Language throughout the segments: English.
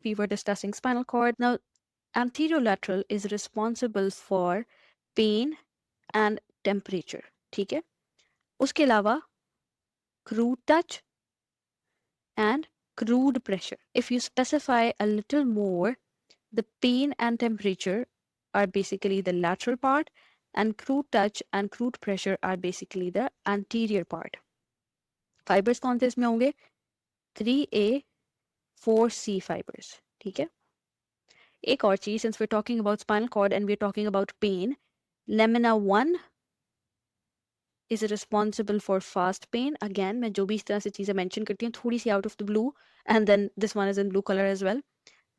we were discussing spinal cord. Now, anterolateral is responsible for pain and temperature. ठीक है? उसके अलावा crude touch and crude pressure. If you specify a little more, the pain and temperature are basically the lateral part, and crude touch and crude pressure are basically the anterior part. Fibers कौन से इसमें होंगे? 3A 4C fibers. ठीक है? एक और चीज, since we're talking about spinal cord and we're talking about pain, lamina 1 is responsible for fast pain. Again, मैं जो भी इस तरह से चीजें mention करती हूँ थोड़ी सी out of the blue, and then this one is in blue color as well.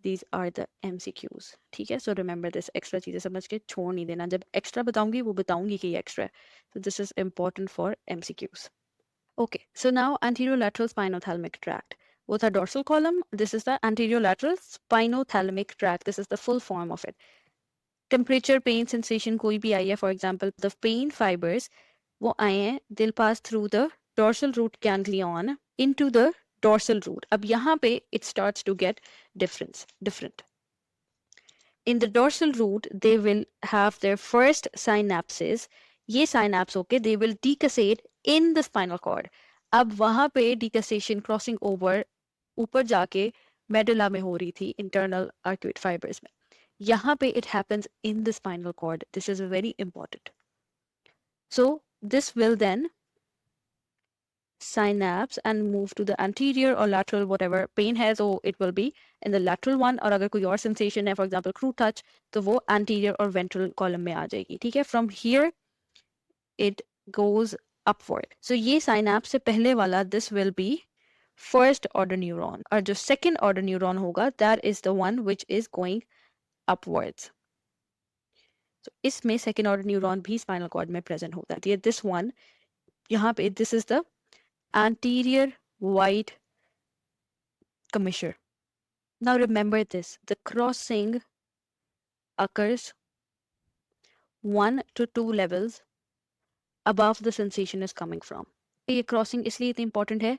These are the MCQs. ठीक है? So remember this, extra चीजें समझ के छोड़ नहीं देना. जब extra बताऊंगी वो बताऊंगी कि ये extra है. So this is important for MCQs. Okay, so now anterolateral spinothalamic tract. What's our dorsal column? This is the anterolateral spinothalamic tract. This is the full form of it. Temperature, pain, sensation कोई भी आई है, for example, the pain fibers वो आए हैं, they'll pass through the dorsal root ganglion into the dorsal root. अब यहाँ पे it starts to get different. In the dorsal root, they will have their first synapses. ये synapse होके they will decussate in the spinal cord. अब वहाँ पे decussation crossing over ऊपर जाके medulla में हो रही थी internal arcuate fibers में. यहाँ पे it happens in the spinal cord. This is very important. So this will then synapse and move to the anterior or lateral, whatever pain है, so it will be in the lateral one. और अगर कोई और sensation है, for example crude touch, तो वो anterior or ventral column में आ जाएगी. ठीक है? From here it goes upward. So ये synapse से पहले वाला, this will be first order neuron, और जो second order neuron होगा, that is the one which is going upwards. So इसमें second order neuron भी spinal cord में present होता है. This one यहाँ पे, this is the anterior white commissure. Now remember this, the crossing occurs 1 to 2 levels above the sensation is coming from. ये crossing इसलिए इतनी important है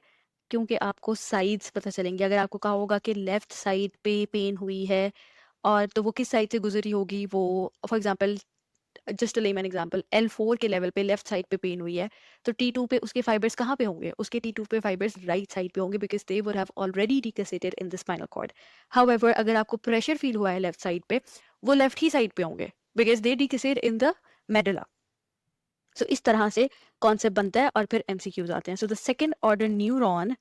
क्योंकि आपको sides पता चलेंगे. अगर आपको कहा होगा कि left side पे pain हुई है और तो वो किस side से गुजरी होगी, वो for example just a layman example, L4 के level पे left side पे pain हुई है, तो T2 पे उसके fibers कहाँ पे होंगे? उसके T2 पे fibers right side पे होंगे because they would have already decussated in the spinal cord. However, अगर आपको pressure feel हुआ है left side पे, वो left ही side पे होंगे because they decussate in the medulla. So इस तरह से concept बनता है और फिर MCQs आते हैं. So the second order neuron,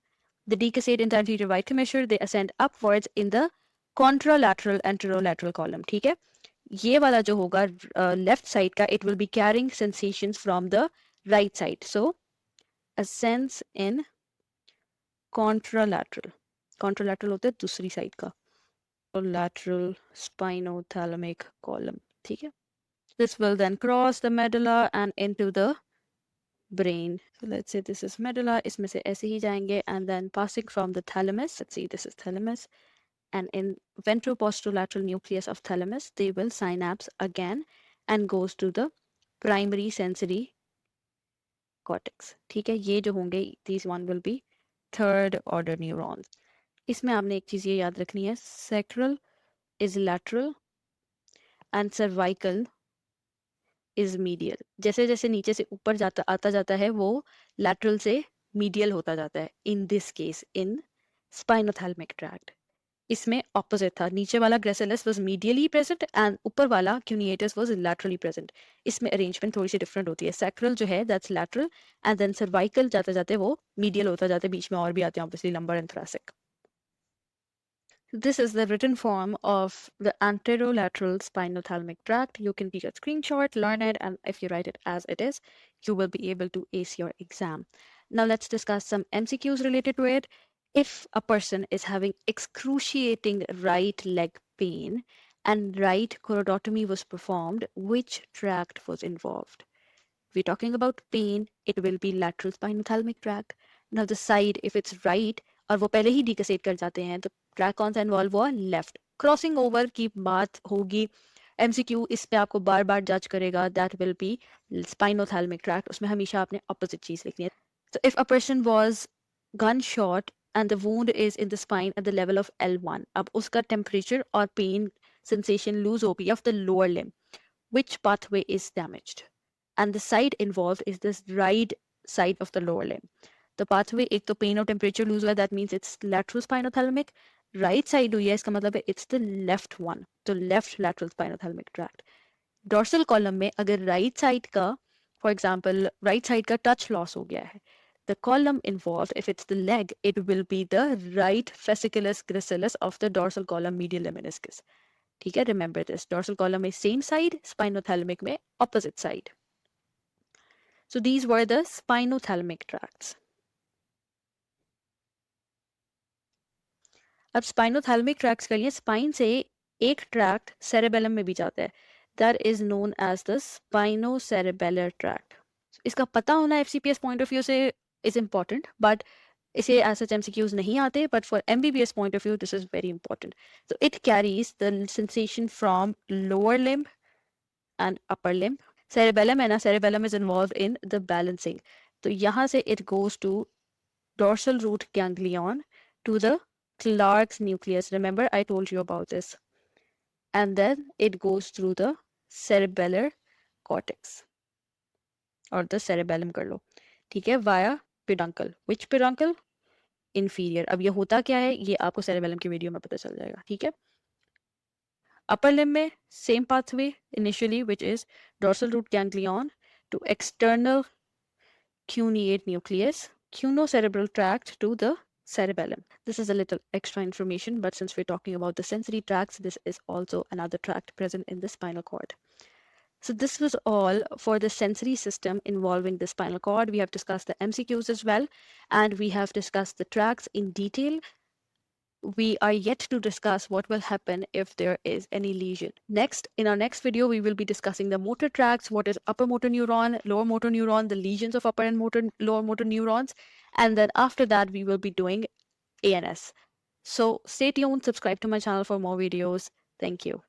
they decussate in the anterior white commissure, they ascend upwards in the contralateral anterolateral column. ठीक है? ये वाला जो होगा लेफ्ट साइड का, it will be carrying sensations from the right side. So ascends in contralateral. Contralateral होता है दूसरी साइड का. Lateral spinothalamic column. ठीक है? This will then cross the medulla and into the brain. So let's say this is medulla. इसमें से ऐसे ही जाएंगे and then passing from the thalamus. Let's see, this is thalamus. And in ventroposterolateral nucleus of thalamus, they will synapse again and goes to the primary sensory cortex. ठीक है? ये जो होंगे, these one will be third order neurons. इसमें आपने एक चीज ये याद रखनी है, sacral is lateral and cervical is medial. जैसे जैसे नीचे से ऊपर जाता आता जाता है, वो lateral से medial होता जाता है. In this case, in spinothalamic tract. इसमें opposite था, नीचे वाला gracilis was medially present and ऊपर वाला cuneatus was laterally present. इसमें arrangement थोड़ी सी different होती है. Sacral जो है that's lateral and then cervical जाते जाते वो medial होता जाता है, बीच में और भी आते हैं obviously lumbar and thoracic. This is the written form of the anterolateral spinothalamic tract. You can take a screenshot, learn it, and if you write it as it is, you will be able to ace your exam. Now let's discuss some MCQs related to it. If a person is having excruciating right leg pain and right choroidotomy was performed, which tract was involved? If we're talking about pain, it will be lateral spinothalamic tract. Now the side, if it's right, और वो पहले ही decussate कर जाते हैं, तो track कौन सा involve हुआ? लेफ्ट. क्रॉसिंग ओवर की बात होगी, एमसीक्यू इस पे आपको बार बार जज करेगा, that will be spinothalamic tract. उसमें हमेशा आपने ऑपोजिट चीज लिखनी है. So if a person was gunshot and the wound is in the spine at the level of L1. अब उसका temperature और pain sensation lose हो गया of the lower limb. Which pathway is damaged? And the side involved is this right side of the lower limb. The pathway एक तो pain और temperature lose हुआ, that means it's lateral spinothalamic. Right side हुई है, इसका मतलब है it's the left one, the left lateral spinothalamic tract. Dorsal column में अगर right side का, for example, right side का touch loss हो गया है, the column involved, if it's the leg, it will be the right fasciculus gracilis of the dorsal column medial lemniscus. ठीक है, remember this. Dorsal column is same side, spinothalamic में opposite side. So these were the spinothalamic tracts. अब spinothalamic tracts के लिए spine से एक tract cerebellum में भी जाता है. That is known as the spinocerebellar tract. इसका पता होना FCPS point of view से is important, but इसे as such MCQs नहीं आते, but for MBBS point of view this is very important. So it carries the sensation from lower limb and upper limb. Cerebellum है ना, cerebellum is involved in the balancing. तो यहाँ से it goes to dorsal root ganglion to the Clark's nucleus. Remember I told you about this. And then it goes through the cerebellar cortex or the cerebellum कर लो, ठीक है, via peduncle. Which peduncle? Inferior. अब ये होता क्या है ये आपको cerebellum की वीडियो में पता चल जाएगा, ठीक है. Upper limb में same pathway initially, which is dorsal root ganglion to external cuneate nucleus, cunocerebral tract to the cerebellum. This is a little extra information, but since we're talking about the sensory tracts, this is also another tract present in the spinal cord. So this was all for the sensory system involving the spinal cord. We have discussed the MCQs as well, and we have discussed the tracts in detail. We are yet to discuss what will happen if there is any lesion. Next, in our next video, we will be discussing the motor tracts, what is upper motor neuron, lower motor neuron, the lesions of upper and lower motor neurons, and then after that, we will be doing ANS. So stay tuned, subscribe to my channel for more videos. Thank you.